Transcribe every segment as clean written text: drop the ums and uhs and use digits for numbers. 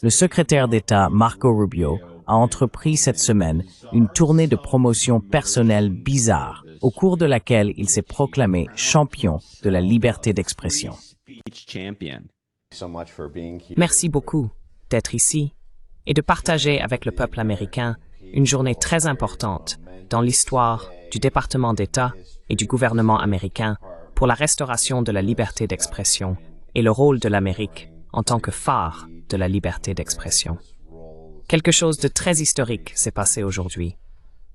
Le secrétaire d'État Marco Rubio a entrepris cette semaine une tournée de promotion personnelle bizarre, au cours de laquelle il s'est proclamé champion de la liberté d'expression. Merci beaucoup d'être ici et de partager avec le peuple américain une journée très importante dans l'histoire du département d'État et du gouvernement américain pour la restauration de la liberté d'expression et le rôle de l'Amérique en tant que phare de la liberté d'expression. Quelque chose de très historique s'est passé aujourd'hui.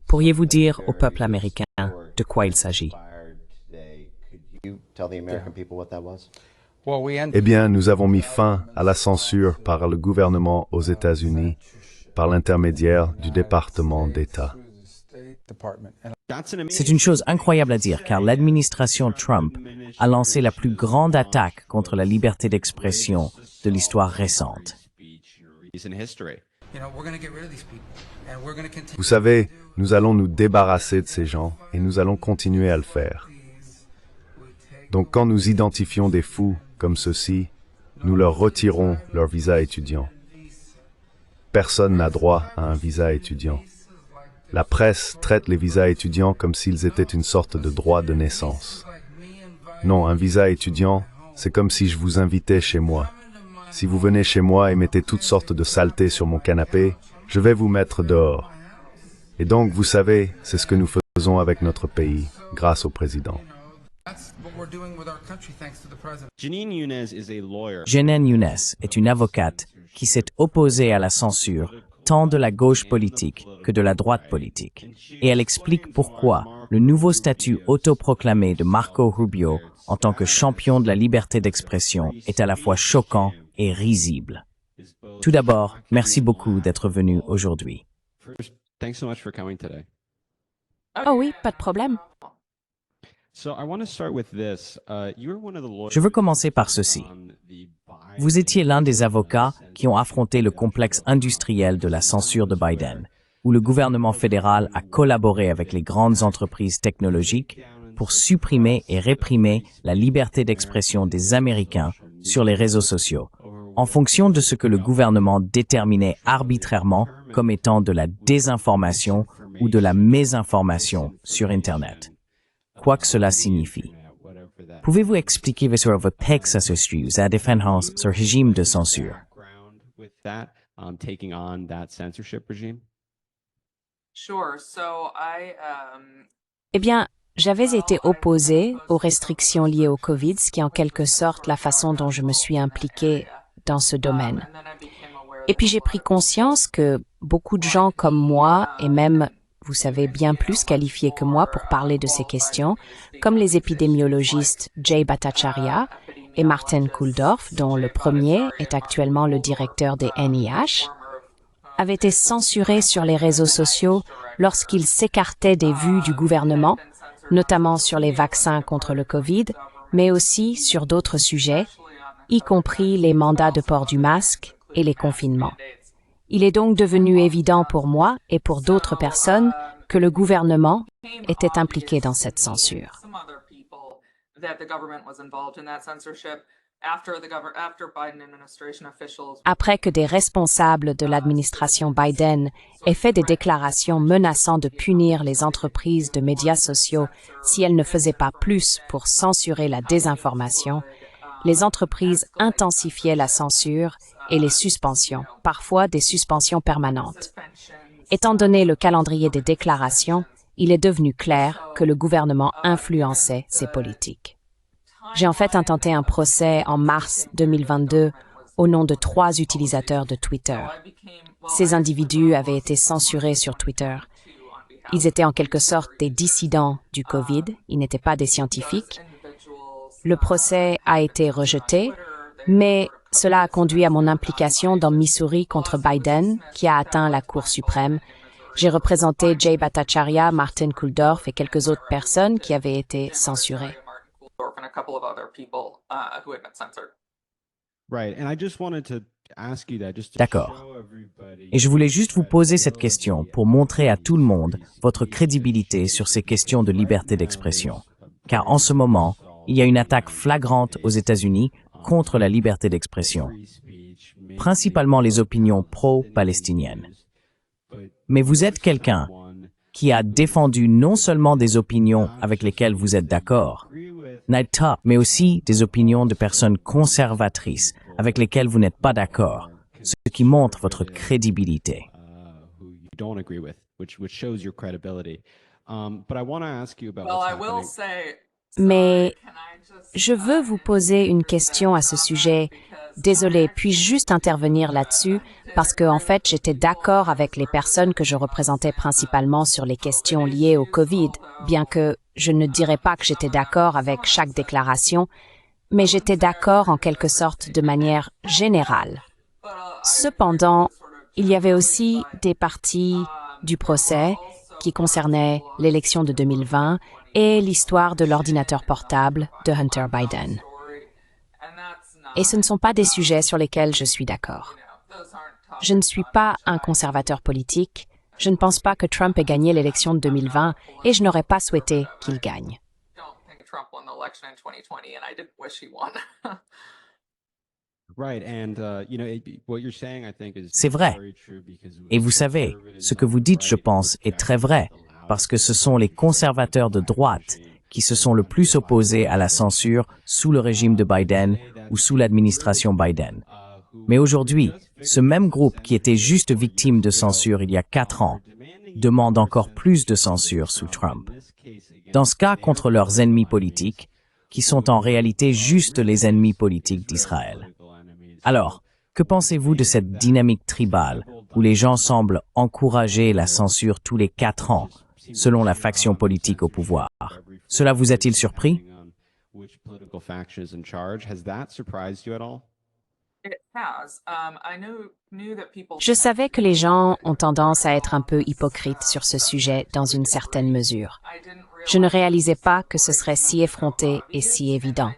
Pourriez-vous dire au peuple américain de quoi il s'agit? Eh bien, nous avons mis fin à la censure par le gouvernement aux États-Unis par l'intermédiaire du département d'État. C'est une chose incroyable à dire car l'administration Trump a lancé la plus grande attaque contre la liberté d'expression de l'histoire récente. Vous savez, nous allons nous débarrasser de ces gens et nous allons continuer à le faire. Donc quand nous identifions des fous comme ceux-ci, nous leur retirons leur visa étudiant. Personne n'a droit à un visa étudiant. La presse traite les visas étudiants comme s'ils étaient une sorte de droit de naissance. Non, un visa étudiant, c'est comme si je vous invitais chez moi. Si vous venez chez moi et mettez toutes sortes de saletés sur mon canapé, je vais vous mettre dehors. Et donc, vous savez, c'est ce que nous faisons avec notre pays, grâce au président. Jeanine Younes est une avocate qui s'est opposée à la censure tant de la gauche politique que de la droite politique. Et elle explique pourquoi le nouveau statut autoproclamé de Marco Rubio en tant que champion de la liberté d'expression est à la fois choquant et risible. Tout d'abord, merci beaucoup d'être venu aujourd'hui. Oh oui, pas de problème. Je veux commencer par ceci. Vous étiez l'un des avocats qui ont affronté le complexe industriel de la censure de Biden, où le gouvernement fédéral a collaboré avec les grandes entreprises technologiques pour supprimer et réprimer la liberté d'expression des Américains sur les réseaux sociaux, en fonction de ce que le gouvernement déterminait arbitrairement comme étant de la désinformation ou de la mésinformation sur Internet. Quoi que cela signifie. Pouvez-vous expliquer votre texte à ce sujet, à défense ce régime de censure? Eh bien, j'avais été opposée aux restrictions liées au COVID, ce qui est en quelque sorte la façon dont je me suis impliquée dans ce domaine. Et puis j'ai pris conscience que beaucoup de gens comme moi, et même, vous savez, bien plus qualifiés que moi pour parler de ces questions, comme les épidémiologistes Jay Bhattacharya et Martin Kulldorff, dont le premier est actuellement le directeur des NIH, avaient été censurés sur les réseaux sociaux lorsqu'ils s'écartaient des vues du gouvernement, notamment sur les vaccins contre le COVID, mais aussi sur d'autres sujets, y compris les mandats de port du masque et les confinements. Il est donc devenu évident pour moi et pour d'autres personnes que le gouvernement était impliqué dans cette censure. Après que des responsables de l'administration Biden aient fait des déclarations menaçant de punir les entreprises de médias sociaux si elles ne faisaient pas plus pour censurer la désinformation, les entreprises intensifiaient la censure et les suspensions, parfois des suspensions permanentes. Étant donné le calendrier des déclarations, il est devenu clair que le gouvernement influençait ces politiques. J'ai en fait intenté un procès en mars 2022 au nom de 3 utilisateurs de Twitter. Ces individus avaient été censurés sur Twitter. Ils étaient en quelque sorte des dissidents du COVID, ils n'étaient pas des scientifiques. Le procès a été rejeté, mais cela a conduit à mon implication dans Missouri contre Biden, qui a atteint la Cour suprême. J'ai représenté Jay Bhattacharya, Martin Kulldorff et quelques autres personnes qui avaient été censurées. D'accord. Et je voulais juste vous poser cette question pour montrer à tout le monde votre crédibilité sur ces questions de liberté d'expression. Car en ce moment, il y a une attaque flagrante aux États-Unis contre la liberté d'expression. principalement les opinions pro-palestiniennes. Mais vous êtes quelqu'un qui a défendu non seulement des opinions avec lesquelles vous êtes d'accord, mais aussi des opinions de personnes conservatrices avec lesquelles vous n'êtes pas d'accord, ce qui montre votre crédibilité. Mais je veux vous poser une question à ce sujet. Désolée, puis-je juste intervenir là-dessus parce que, en fait, j'étais d'accord avec les personnes que je représentais principalement sur les questions liées au COVID, bien que je ne dirais pas que j'étais d'accord avec chaque déclaration, mais j'étais d'accord en quelque sorte de manière générale. Cependant, il y avait aussi des parties du procès qui concernaient l'élection de 2020 et l'histoire de l'ordinateur portable de Hunter Biden. Et ce ne sont pas des sujets sur lesquels je suis d'accord. Je ne suis pas un conservateur politique. Je ne pense pas que Trump ait gagné l'élection de 2020 et je n'aurais pas souhaité qu'il gagne. C'est vrai. Et vous savez, ce que vous dites, je pense, est très vrai, parce que ce sont les conservateurs de droite qui se sont le plus opposés à la censure sous le régime de Biden ou sous l'administration Biden. Mais aujourd'hui, ce même groupe qui était juste victime de censure il y a 4 ans demande encore plus de censure sous Trump. Dans ce cas, contre leurs ennemis politiques, qui sont en réalité juste les ennemis politiques d'Israël. Alors, que pensez-vous de cette dynamique tribale où les gens semblent encourager la censure tous les 4 ans, selon la faction politique au pouvoir? Cela vous a-t-il surpris? Je savais que les gens ont tendance à être un peu hypocrites sur ce sujet dans une certaine mesure. Je ne réalisais pas que ce serait si effronté et si évident.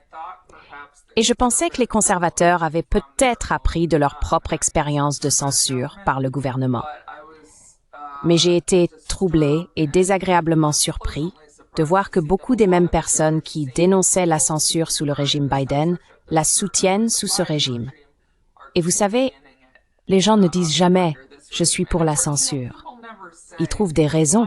Et je pensais que les conservateurs avaient peut-être appris de leur propre expérience de censure par le gouvernement. Mais j'ai été troublée et désagréablement surpris de voir que beaucoup des mêmes personnes qui dénonçaient la censure sous le régime Biden la soutiennent sous ce régime. Et vous savez, les gens ne disent jamais « je suis pour la censure ». Ils trouvent des raisons.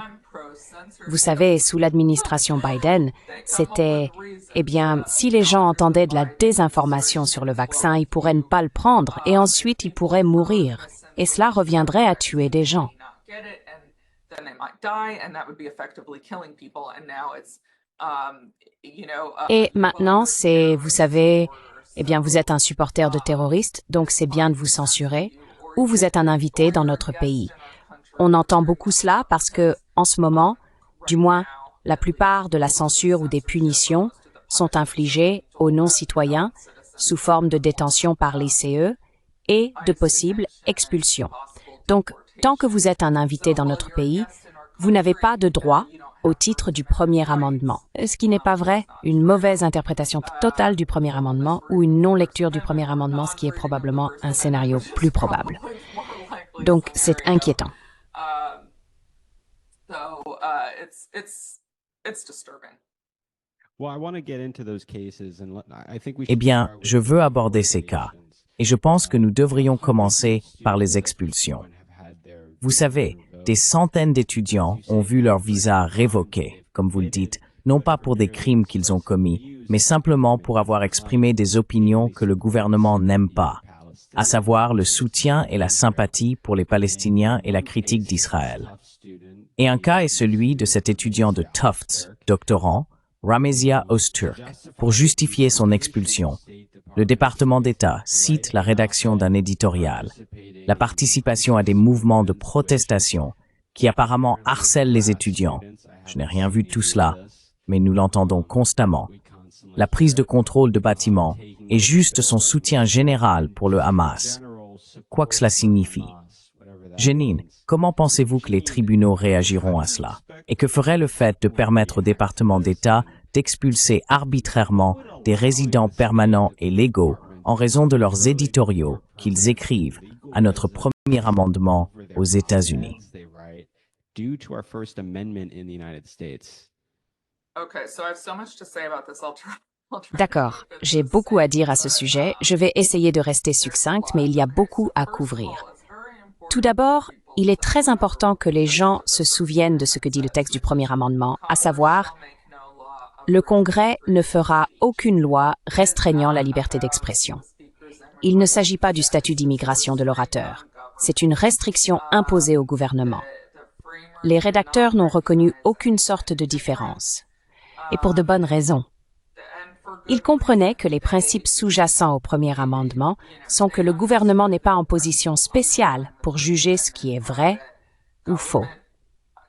Vous savez, sous l'administration Biden, c'était « eh bien, si les gens entendaient de la désinformation sur le vaccin, ils pourraient ne pas le prendre et ensuite ils pourraient mourir. Et cela reviendrait à tuer des gens. » Et maintenant, c'est, vous savez, eh bien, vous êtes un supporter de terroristes, donc c'est bien de vous censurer, ou vous êtes un invité dans notre pays. On entend beaucoup cela parce que, en ce moment, du moins, la plupart de la censure ou des punitions sont infligées aux non-citoyens sous forme de détention par l'ICE et de possibles expulsions. Donc, tant que vous êtes un invité dans notre pays, vous n'avez pas de droit au titre du premier amendement. Ce qui n'est pas vrai, une mauvaise interprétation totale du premier amendement ou une non-lecture du premier amendement, ce qui est probablement un scénario plus probable. Donc, c'est inquiétant. Eh bien, je veux aborder ces cas, et je pense que nous devrions commencer par les expulsions. Vous savez, des centaines d'étudiants ont vu leur visa révoqué, comme vous le dites, non pas pour des crimes qu'ils ont commis, mais simplement pour avoir exprimé des opinions que le gouvernement n'aime pas, à savoir le soutien et la sympathie pour les Palestiniens et la critique d'Israël. Et un cas est celui de cet étudiant de Tufts, doctorant, Ramezia Öztürk, pour justifier son expulsion. Le département d'État cite la rédaction d'un éditorial, la participation à des mouvements de protestation qui apparemment harcèlent les étudiants. Je n'ai rien vu de tout cela, mais nous l'entendons constamment. La prise de contrôle de bâtiments et juste son soutien général pour le Hamas, quoi que cela signifie. Jeanine, comment pensez-vous que les tribunaux réagiront à cela? Et que ferait le fait de permettre au département d'État d'expulser arbitrairement des résidents permanents et légaux en raison de leurs éditoriaux qu'ils écrivent à notre premier amendement aux États-Unis? Okay, so I have so much to say about this. D'accord, j'ai beaucoup à dire à ce sujet. Je vais essayer de rester succincte, mais il y a beaucoup à couvrir. Tout d'abord, il est très important que les gens se souviennent de ce que dit le texte du premier amendement, à savoir, le Congrès ne fera aucune loi restreignant la liberté d'expression. Il ne s'agit pas du statut d'immigration de l'orateur. C'est une restriction imposée au gouvernement. Les rédacteurs n'ont reconnu aucune sorte de différence. Et pour de bonnes raisons. Ils comprenaient que les principes sous-jacents au premier amendement sont que le gouvernement n'est pas en position spéciale pour juger ce qui est vrai ou faux.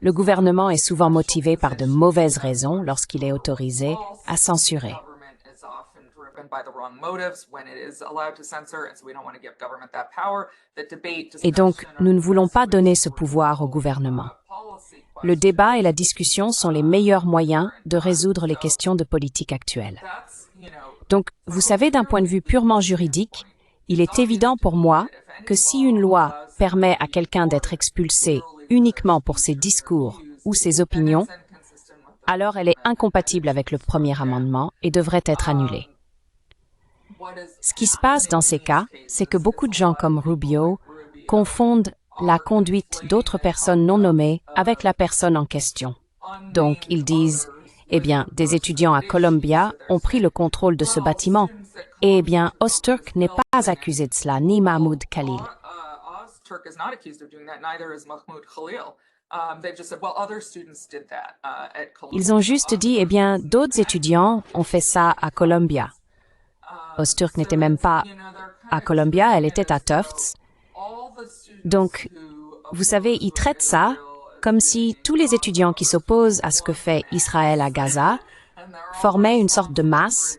Le gouvernement est souvent motivé par de mauvaises raisons lorsqu'il est autorisé à censurer. Et donc, nous ne voulons pas donner ce pouvoir au gouvernement. Le débat et la discussion sont les meilleurs moyens de résoudre les questions de politique actuelles. Donc, vous savez, d'un point de vue purement juridique, il est évident pour moi que si une loi permet à quelqu'un d'être expulsé uniquement pour ses discours ou ses opinions, alors elle est incompatible avec le premier amendement et devrait être annulée. Ce qui se passe dans ces cas, c'est que beaucoup de gens comme Rubio confondent la conduite d'autres personnes non nommées avec la personne en question. Donc, ils disent, eh bien, des étudiants à Columbia ont pris le contrôle de ce bâtiment. Et eh bien, Öztürk n'est pas accusé de cela, ni Mahmoud Khalil. Ils ont juste dit, eh bien, d'autres étudiants ont fait ça à Columbia. Öztürk n'était même pas à Columbia, elle était à Tufts. Donc, vous savez, ils traitent ça comme si tous les étudiants qui s'opposent à ce que fait Israël à Gaza formaient une sorte de masse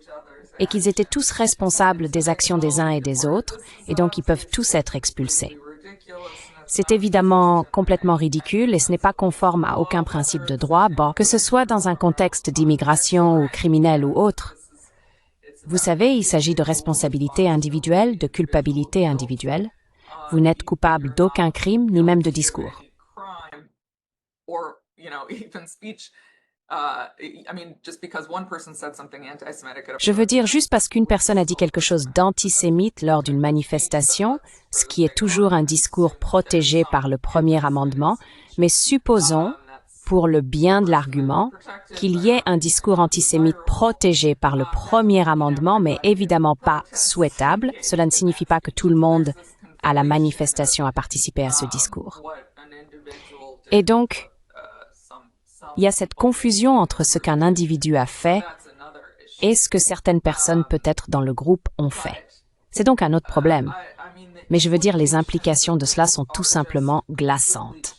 et qu'ils étaient tous responsables des actions des uns et des autres, et donc ils peuvent tous être expulsés. C'est évidemment complètement ridicule et ce n'est pas conforme à aucun principe de droit, que ce soit dans un contexte d'immigration ou criminel ou autre. Vous savez, il s'agit de responsabilité individuelle, de culpabilité individuelle. Vous n'êtes coupable d'aucun crime, ni même de discours. Je veux dire, juste parce qu'une personne a dit quelque chose d'antisémite lors d'une manifestation, ce qui est toujours un discours protégé par le premier amendement, mais supposons, pour le bien de l'argument, qu'il y ait un discours antisémite protégé par le premier amendement, mais évidemment pas souhaitable. Cela ne signifie pas que tout le monde à la manifestation a participé à ce discours. Et donc, il y a cette confusion entre ce qu'un individu a fait et ce que certaines personnes, peut-être dans le groupe, ont fait. C'est donc un autre problème. Mais je veux dire, les implications de cela sont tout simplement glaçantes.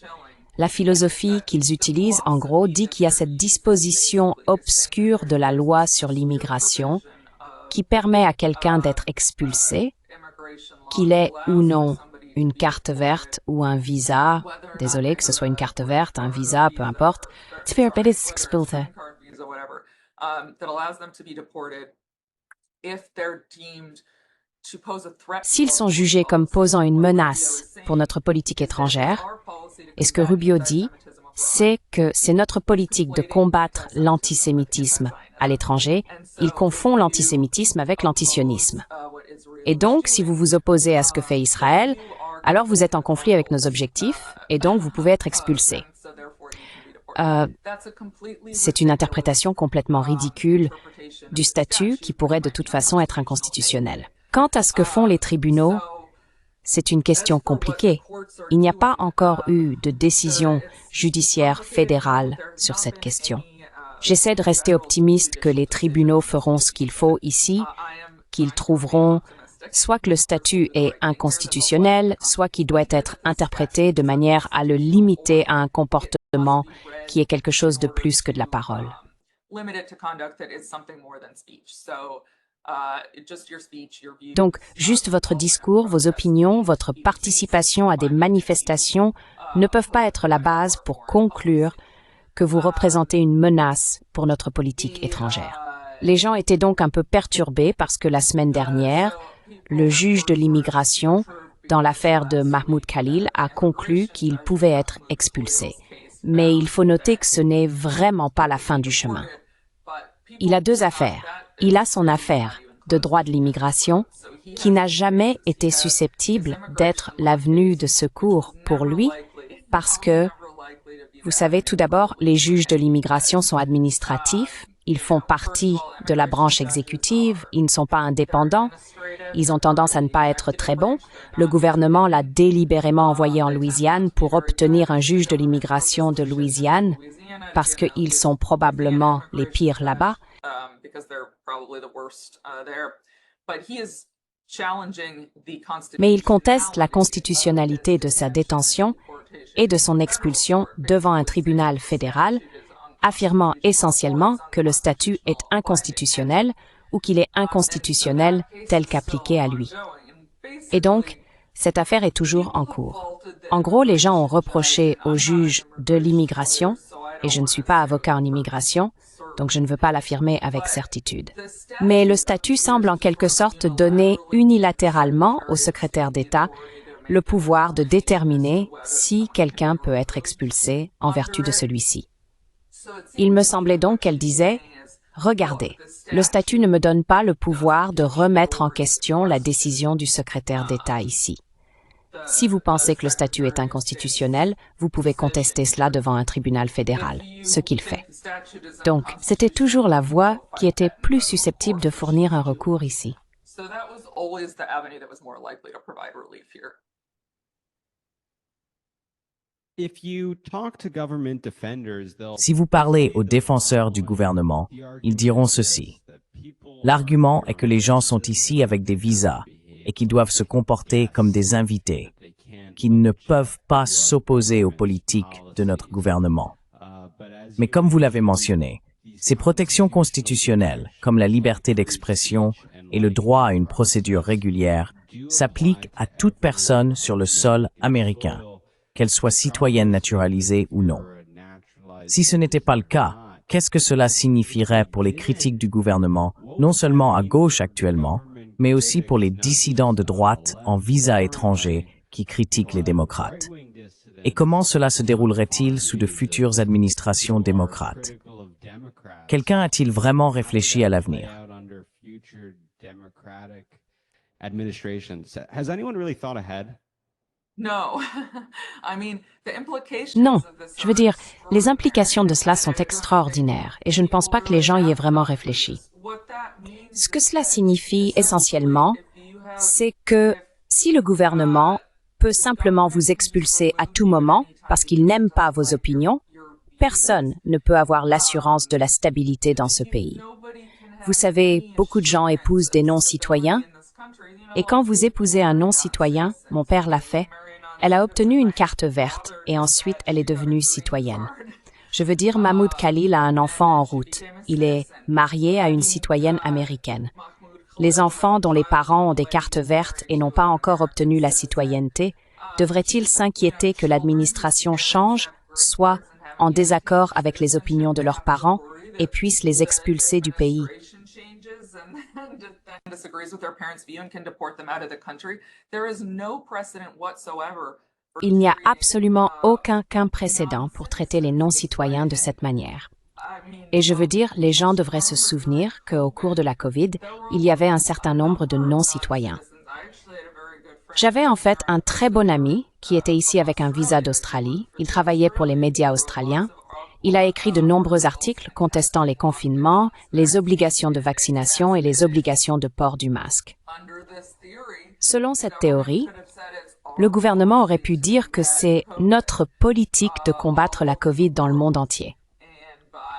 La philosophie qu'ils utilisent, en gros, dit qu'il y a cette disposition obscure de la loi sur l'immigration qui permet à quelqu'un d'être expulsé, qu'il ait ou non une carte verte ou un visa, désolé que ce soit une carte verte, un visa, peu importe, s'ils sont jugés comme posant une menace pour notre politique étrangère, et ce que Rubio dit, c'est que c'est notre politique de combattre l'antisémitisme à l'étranger. Il confond l'antisémitisme avec l'antisionisme. Et donc, si vous vous opposez à ce que fait Israël, alors vous êtes en conflit avec nos objectifs, et donc vous pouvez être expulsé. C'est une interprétation complètement ridicule du statut qui pourrait de toute façon être inconstitutionnel. Quant à ce que font les tribunaux, c'est une question compliquée. Il n'y a pas encore eu de décision judiciaire fédérale sur cette question. J'essaie de rester optimiste que les tribunaux feront ce qu'il faut ici, qu'ils trouveront soit que le statut est inconstitutionnel, soit qu'il doit être interprété de manière à le limiter à un comportement qui est quelque chose de plus que de la parole. Donc, juste votre discours, vos opinions, votre participation à des manifestations ne peuvent pas être la base pour conclure que vous représentez une menace pour notre politique étrangère. Les gens étaient donc un peu perturbés parce que la semaine dernière, le juge de l'immigration, dans l'affaire de Mahmoud Khalil, a conclu qu'il pouvait être expulsé. Mais il faut noter que ce n'est vraiment pas la fin du chemin. Il a deux affaires. Il a son affaire de droit de l'immigration qui n'a jamais été susceptible d'être l'avenue de secours pour lui parce que, vous savez, tout d'abord, les juges de l'immigration sont administratifs, ils font partie de la branche exécutive, ils ne sont pas indépendants, ils ont tendance à ne pas être très bons. Le gouvernement l'a délibérément envoyé en Louisiane pour obtenir un juge de l'immigration de Louisiane parce qu'ils sont probablement les pires là-bas. Mais il conteste la constitutionnalité de sa détention et de son expulsion devant un tribunal fédéral, affirmant essentiellement que le statut est inconstitutionnel ou qu'il est inconstitutionnel tel qu'appliqué à lui. Et donc, cette affaire est toujours en cours. En gros, les gens ont reproché au juge de l'immigration, et je ne suis pas avocat en immigration, donc je ne veux pas l'affirmer avec certitude. Mais le statut semble en quelque sorte donner unilatéralement au secrétaire d'État le pouvoir de déterminer si quelqu'un peut être expulsé en vertu de celui-ci. Il me semblait donc qu'elle disait « Regardez, le statut ne me donne pas le pouvoir de remettre en question la décision du secrétaire d'État ici. Si vous pensez que le statut est inconstitutionnel, vous pouvez contester cela devant un tribunal fédéral, ce qu'il fait. » Donc, c'était toujours la voie qui était plus susceptible de fournir un recours ici. Si vous parlez aux défenseurs du gouvernement, ils diront ceci. L'argument est que les gens sont ici avec des visas et qu'ils doivent se comporter comme des invités, qu'ils ne peuvent pas s'opposer aux politiques de notre gouvernement. Mais comme vous l'avez mentionné, ces protections constitutionnelles, comme la liberté d'expression et le droit à une procédure régulière, s'appliquent à toute personne sur le sol américain, qu'elle soit citoyenne naturalisée ou non. Si ce n'était pas le cas, qu'est-ce que cela signifierait pour les critiques du gouvernement, non seulement à gauche actuellement, mais aussi pour les dissidents de droite en visa étranger qui critiquent les démocrates? Et comment cela se déroulerait-il sous de futures administrations démocrates? Quelqu'un a-t-il vraiment réfléchi à l'avenir? Non, je veux dire, les implications de cela sont extraordinaires et je ne pense pas que les gens y aient vraiment réfléchi. Ce que cela signifie essentiellement, c'est que si le gouvernement peut simplement vous expulser à tout moment parce qu'il n'aime pas vos opinions, personne ne peut avoir l'assurance de la stabilité dans ce pays. Vous savez, beaucoup de gens épousent des non-citoyens et quand vous épousez un non-citoyen, mon père l'a fait, elle a obtenu une carte verte et ensuite elle est devenue citoyenne. Je veux dire, Mahmoud Khalil a un enfant en route. Il est marié à une citoyenne américaine. Les enfants dont les parents ont des cartes vertes et n'ont pas encore obtenu la citoyenneté, devraient-ils s'inquiéter que l'administration change, soit en désaccord avec les opinions de leurs parents et puisse les expulser du pays? Il n'y a absolument aucun précédent pour traiter les non-citoyens de cette manière. Et je veux dire, les gens devraient se souvenir qu'au cours de la COVID, il y avait un certain nombre de non-citoyens. J'avais en fait un très bon ami qui était ici avec un visa d'Australie. Il travaillait pour les médias australiens. Il a écrit de nombreux articles contestant les confinements, les obligations de vaccination et les obligations de port du masque. Selon cette théorie, le gouvernement aurait pu dire que c'est notre politique de combattre la COVID dans le monde entier.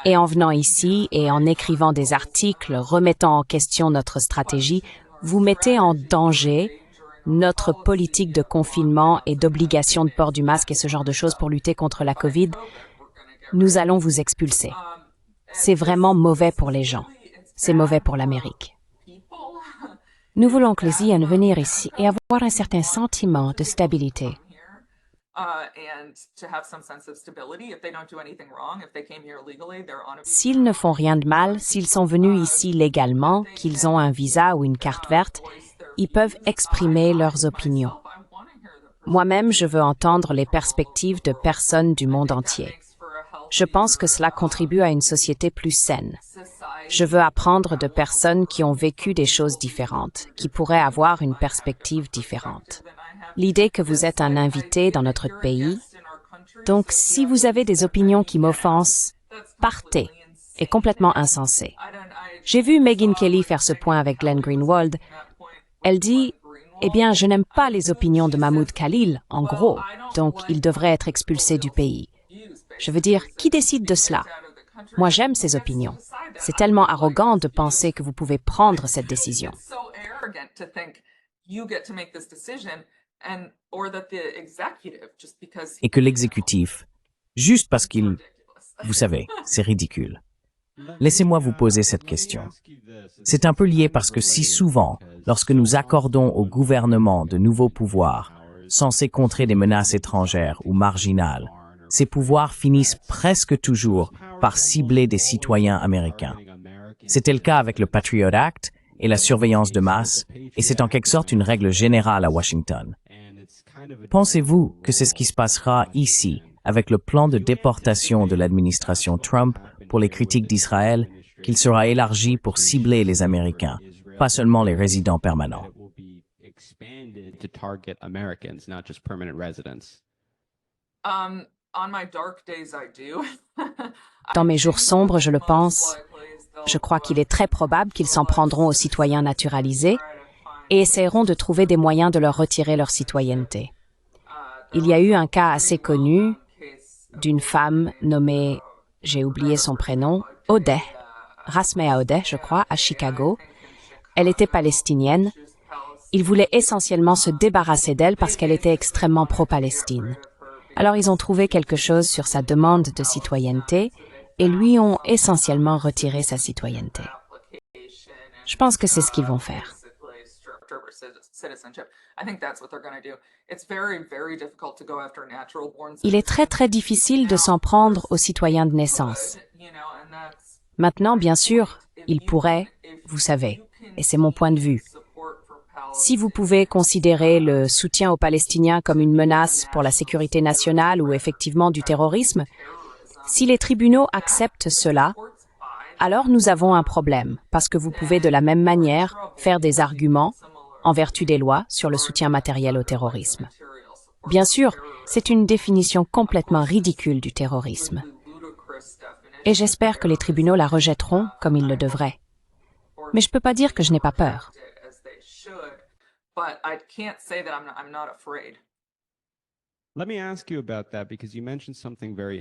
Et en venant ici et en écrivant des articles remettant en question notre stratégie, vous mettez en danger notre politique de confinement et d'obligation de port du masque et ce genre de choses pour lutter contre la COVID. Nous allons vous expulser. C'est vraiment mauvais pour les gens. C'est mauvais pour l'Amérique. Nous voulons que les IN venir ici et avoir un certain sentiment de stabilité. S'ils ne font rien de mal, s'ils sont venus ici légalement, qu'ils ont un visa ou une carte verte, ils peuvent exprimer leurs opinions. Moi-même, je veux entendre les perspectives de personnes du monde entier. Je pense que cela contribue à une société plus saine. Je veux apprendre de personnes qui ont vécu des choses différentes, qui pourraient avoir une perspective différente. L'idée que vous êtes un invité dans notre pays, donc si vous avez des opinions qui m'offensent, partez, est complètement insensé. J'ai vu Megyn Kelly faire ce point avec Glenn Greenwald. Elle dit « Eh bien, je n'aime pas les opinions de Mahmoud Khalil, en gros, donc il devrait être expulsé du pays. » Je veux dire, qui décide de cela? Moi, j'aime ces opinions. C'est tellement arrogant de penser que vous pouvez prendre cette décision. Et que l'exécutif, juste parce qu'il... Vous savez, c'est ridicule. Laissez-moi vous poser cette question. C'est un peu lié parce que si souvent, lorsque nous accordons au gouvernement de nouveaux pouvoirs, censés contrer des menaces étrangères ou marginales, ces pouvoirs finissent presque toujours par cibler des citoyens américains. C'était le cas avec le Patriot Act et la surveillance de masse, et c'est en quelque sorte une règle générale à Washington. Pensez-vous que c'est ce qui se passera ici avec le plan de déportation de l'administration Trump pour les critiques d'Israël, qu'il sera élargi pour cibler les Américains, pas seulement les résidents permanents? Dans mes jours sombres, je le pense. Je crois qu'il est très probable qu'ils s'en prendront aux citoyens naturalisés et essaieront de trouver des moyens de leur retirer leur citoyenneté. Il y a eu un cas assez connu d'une femme nommée, j'ai oublié son prénom, Odeh, Rasmea Odeh, je crois, à Chicago. Elle était palestinienne. Ils voulaient essentiellement se débarrasser d'elle parce qu'elle était extrêmement pro-Palestine. Alors ils ont trouvé quelque chose sur sa demande de citoyenneté et lui ont essentiellement retiré sa citoyenneté. Je pense que c'est ce qu'ils vont faire. Il est très difficile de s'en prendre aux citoyens de naissance. Maintenant, bien sûr, ils pourraient, vous savez, et c'est mon point de vue, si vous pouvez considérer le soutien aux Palestiniens comme une menace pour la sécurité nationale ou effectivement du terrorisme, si les tribunaux acceptent cela, alors nous avons un problème, parce que vous pouvez de la même manière faire des arguments, en vertu des lois, sur le soutien matériel au terrorisme. Bien sûr, c'est une définition complètement ridicule du terrorisme. Et j'espère que les tribunaux la rejetteront comme ils le devraient. Mais je ne peux pas dire que je n'ai pas peur.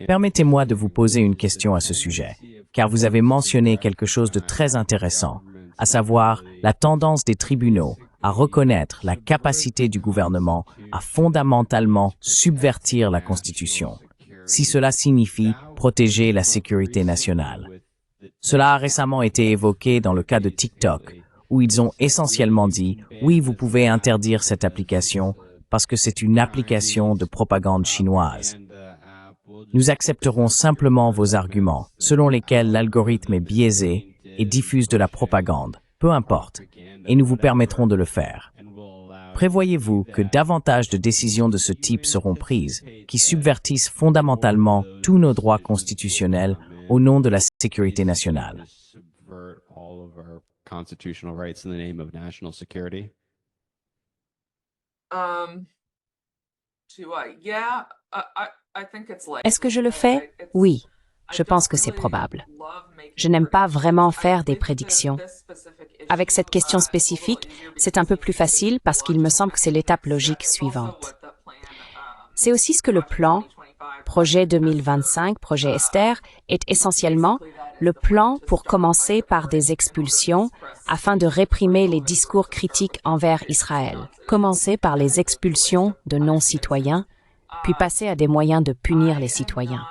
Permettez-moi de vous poser une question à ce sujet, car vous avez mentionné quelque chose de très intéressant, à savoir la tendance des tribunaux à reconnaître la capacité du gouvernement à fondamentalement subvertir la Constitution, si cela signifie protéger la sécurité nationale. Cela a récemment été évoqué dans le cas de TikTok, où ils ont essentiellement dit « Oui, vous pouvez interdire cette application parce que c'est une application de propagande chinoise. » Nous accepterons simplement vos arguments, selon lesquels l'algorithme est biaisé et diffuse de la propagande, peu importe, et nous vous permettrons de le faire. Prévoyez-vous que davantage de décisions de ce type seront prises, qui subvertissent fondamentalement tous nos droits constitutionnels au nom de la sécurité nationale? Est-ce que je le fais? Oui, je pense que c'est probable. Je n'aime pas vraiment faire des prédictions. Avec cette question spécifique, c'est un peu plus facile parce qu'il me semble que c'est l'étape logique suivante. C'est aussi ce que le plan, projet 2025, projet Esther, est essentiellement le plan pour commencer par des expulsions afin de réprimer les discours critiques envers Israël. Commencer par les expulsions de non-citoyens, puis passer à des moyens de punir les citoyens.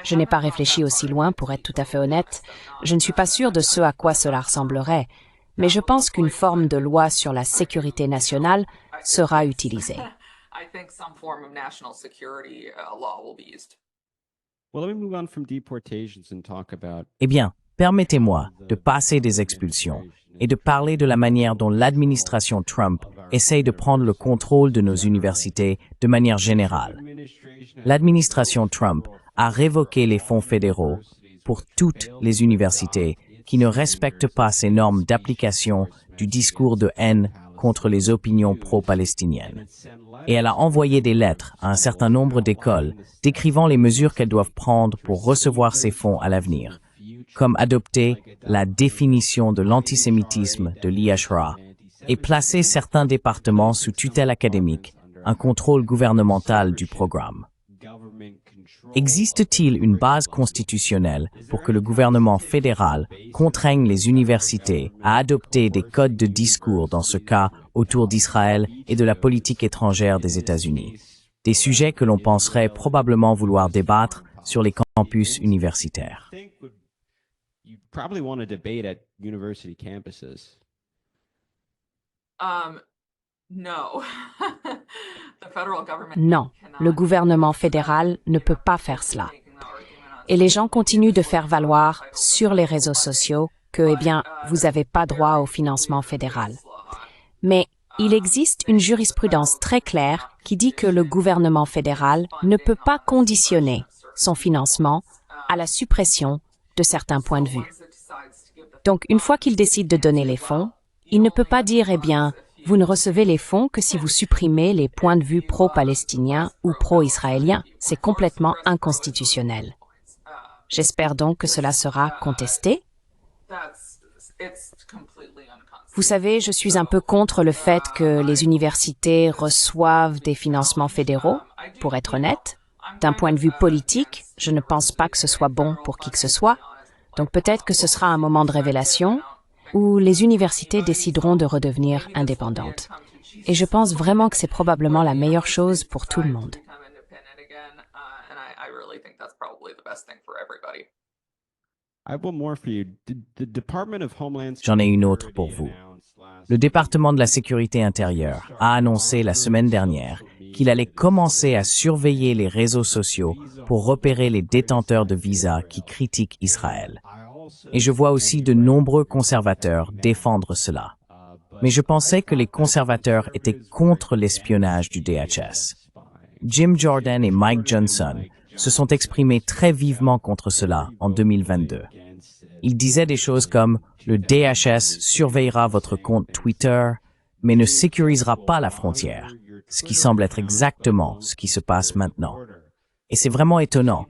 Je n'ai pas réfléchi aussi loin, pour être tout à fait honnête. Je ne suis pas sûre de ce à quoi cela ressemblerait, mais je pense qu'une forme de loi sur la sécurité nationale sera utilisée. Eh bien, permettez-moi de passer des expulsions et de parler de la manière dont l'administration Trump essaye de prendre le contrôle de nos universités de manière générale. L'administration Trump a révoqué les fonds fédéraux pour toutes les universités qui ne respecte pas ces normes d'application du discours de haine contre les opinions pro-palestiniennes. Et elle a envoyé des lettres à un certain nombre d'écoles décrivant les mesures qu'elles doivent prendre pour recevoir ces fonds à l'avenir, comme adopter la définition de l'antisémitisme de l'IHRA et placer certains départements sous tutelle académique, un contrôle gouvernemental du programme. Existe-t-il une base constitutionnelle pour que le gouvernement fédéral contraigne les universités à adopter des codes de discours dans ce cas autour d'Israël et de la politique étrangère des États-Unis? Des sujets que l'on penserait probablement vouloir débattre sur les campus universitaires. Non, le gouvernement fédéral ne peut pas faire cela. Et les gens continuent de faire valoir sur les réseaux sociaux que, vous n'avez pas droit au financement fédéral. Mais il existe une jurisprudence très claire qui dit que le gouvernement fédéral ne peut pas conditionner son financement à la suppression de certains points de vue. Donc, une fois qu'il décide de donner les fonds, il ne peut pas dire, vous ne recevez les fonds que si vous supprimez les points de vue pro-palestiniens ou pro-israéliens. C'est complètement inconstitutionnel. J'espère donc que cela sera contesté. Vous savez, je suis un peu contre le fait que les universités reçoivent des financements fédéraux, pour être honnête. D'un point de vue politique, je ne pense pas que ce soit bon pour qui que ce soit. Donc peut-être que ce sera un moment de révélation où les universités décideront de redevenir indépendantes. Et je pense vraiment que c'est probablement la meilleure chose pour tout le monde. J'en ai une autre pour vous. Le département de la sécurité intérieure a annoncé la semaine dernière qu'il allait commencer à surveiller les réseaux sociaux pour repérer les détenteurs de visas qui critiquent Israël. Et je vois aussi de nombreux conservateurs défendre cela. Mais je pensais que les conservateurs étaient contre l'espionnage du DHS. Jim Jordan et Mike Johnson se sont exprimés très vivement contre cela en 2022. Ils disaient des choses comme « Le DHS surveillera votre compte Twitter, mais ne sécurisera pas la frontière », ce qui semble être exactement ce qui se passe maintenant. Et c'est vraiment étonnant,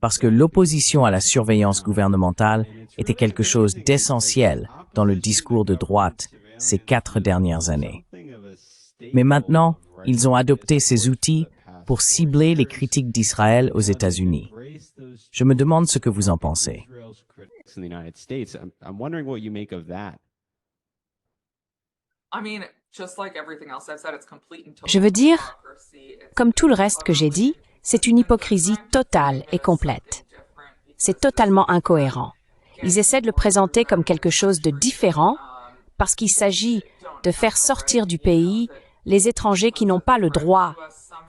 parce que l'opposition à la surveillance gouvernementale était quelque chose d'essentiel dans le discours de droite ces 4 dernières années. Mais maintenant, ils ont adopté ces outils pour cibler les critiques d'Israël aux États-Unis. Je me demande ce que vous en pensez. Je veux dire, comme tout le reste que j'ai dit, c'est une hypocrisie totale et complète. C'est totalement incohérent. Ils essaient de le présenter comme quelque chose de différent parce qu'il s'agit de faire sortir du pays les étrangers qui n'ont pas le droit,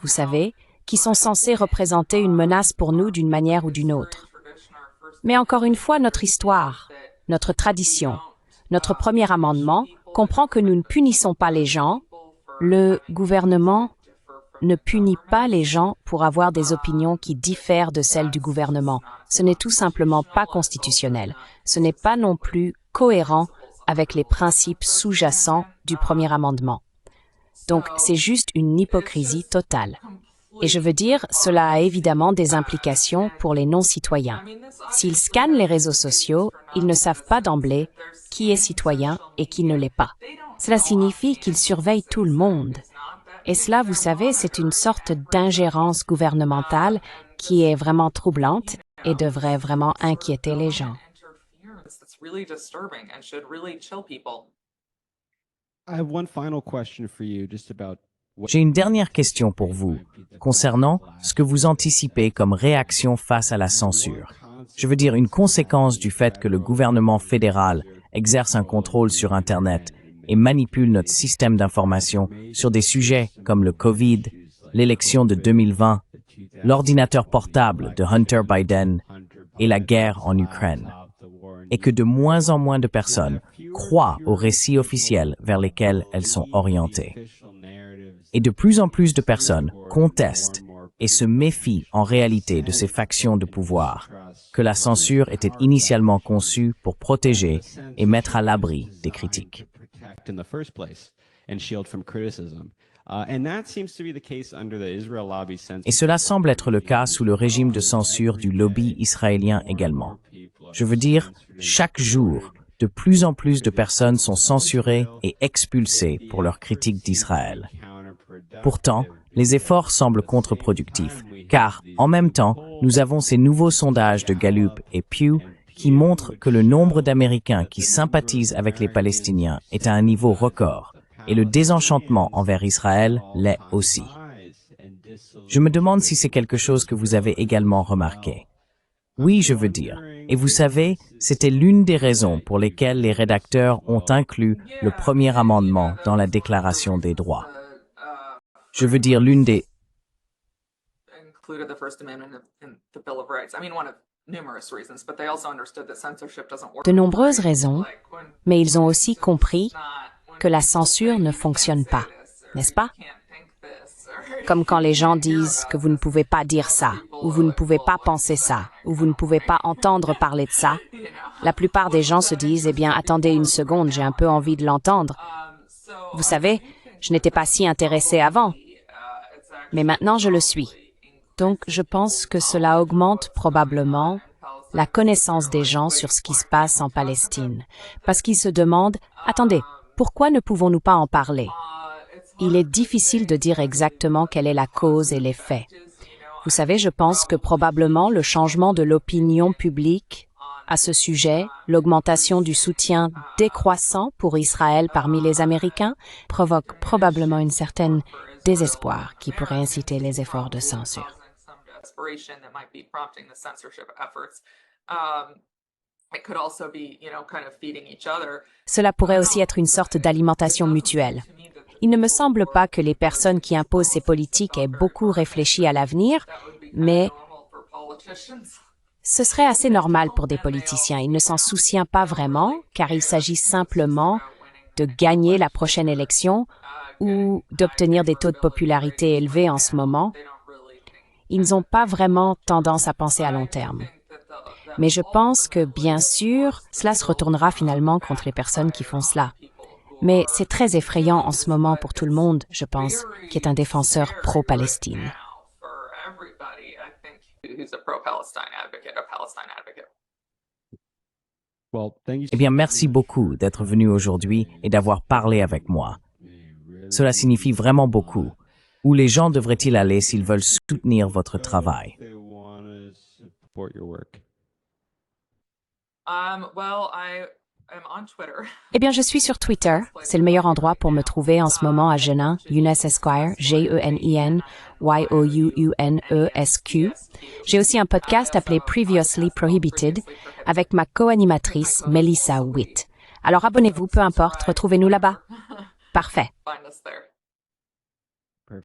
vous savez, qui sont censés représenter une menace pour nous d'une manière ou d'une autre. Mais encore une fois, notre histoire, notre tradition, notre premier amendement comprend que nous ne punissons pas les gens. Le gouvernement ne punit pas les gens pour avoir des opinions qui diffèrent de celles du gouvernement. Ce n'est tout simplement pas constitutionnel. Ce n'est pas non plus cohérent avec les principes sous-jacents du premier amendement. Donc, c'est juste une hypocrisie totale. Et je veux dire, cela a évidemment des implications pour les non-citoyens. S'ils scannent les réseaux sociaux, ils ne savent pas d'emblée qui est citoyen et qui ne l'est pas. Cela signifie qu'ils surveillent tout le monde. Et cela, vous savez, c'est une sorte d'ingérence gouvernementale qui est vraiment troublante et devrait vraiment inquiéter les gens. J'ai une dernière question pour vous, concernant ce que vous anticipez comme réaction face à la censure. Je veux dire une conséquence du fait que le gouvernement fédéral exerce un contrôle sur Internet et manipule notre système d'information sur des sujets comme le COVID, l'élection de 2020, l'ordinateur portable de Hunter Biden et la guerre en Ukraine. Et que de moins en moins de personnes croient aux récits officiels vers lesquels elles sont orientées. Et de plus en plus de personnes contestent et se méfient en réalité de ces factions de pouvoir, que la censure était initialement conçue pour protéger et mettre à l'abri des critiques. Et cela semble être le cas sous le régime de censure du lobby israélien également. Je veux dire, chaque jour, de plus en plus de personnes sont censurées et expulsées pour leurs critiques d'Israël. Pourtant, les efforts semblent contre-productifs, car, en même temps, nous avons ces nouveaux sondages de Gallup et Pew qui montrent que le nombre d'Américains qui sympathisent avec les Palestiniens est à un niveau record, et le désenchantement envers Israël l'est aussi. Je me demande si c'est quelque chose que vous avez également remarqué. Oui, je veux dire. Et vous savez, c'était l'une des raisons pour lesquelles les rédacteurs ont inclus le premier amendement dans la Déclaration des droits. Je veux dire l'une des... De nombreuses raisons, mais ils ont aussi compris que la censure ne fonctionne pas, n'est-ce pas? Comme quand les gens disent que vous ne pouvez pas dire ça, ou vous ne pouvez pas penser ça, ou vous ne pouvez pas entendre parler de ça. La plupart des gens se disent, eh bien, attendez une seconde, j'ai un peu envie de l'entendre. Vous savez, je n'étais pas si intéressé avant, mais maintenant je le suis. Donc, je pense que cela augmente probablement la connaissance des gens sur ce qui se passe en Palestine, parce qu'ils se demandent, attendez, pourquoi ne pouvons-nous pas en parler? Il est difficile de dire exactement quelle est la cause et les faits. Vous savez, je pense que probablement le changement de l'opinion publique à ce sujet, l'augmentation du soutien décroissant pour Israël parmi les Américains, provoque probablement une certaine désespoir qui pourrait inciter les efforts de censure. Cela pourrait aussi être une sorte d'alimentation mutuelle. Il ne me semble pas que les personnes qui imposent ces politiques aient beaucoup réfléchi à l'avenir, mais ce serait assez normal pour des politiciens. Ils ne s'en soucient pas vraiment, car il s'agit simplement de gagner la prochaine élection ou d'obtenir des taux de popularité élevés en ce moment. Ils n'ont pas vraiment tendance à penser à long terme. Mais je pense que, bien sûr, cela se retournera finalement contre les personnes qui font cela. Mais c'est très effrayant en ce moment pour tout le monde, je pense, qui est un défenseur pro-Palestine. Eh bien, merci beaucoup d'être venu aujourd'hui et d'avoir parlé avec moi. Cela signifie vraiment beaucoup. Où les gens devraient-ils aller s'ils veulent soutenir votre travail? Eh bien, je suis sur Twitter. C'est le meilleur endroit pour me trouver en ce moment à Jenin, Younes Esquire, G-E-N-I-N, Y-O-U-U-N-E-S-Q. J'ai aussi un podcast appelé Previously Prohibited avec ma co-animatrice Melissa Witt. Alors abonnez-vous, peu importe, retrouvez-nous là-bas. Parfait.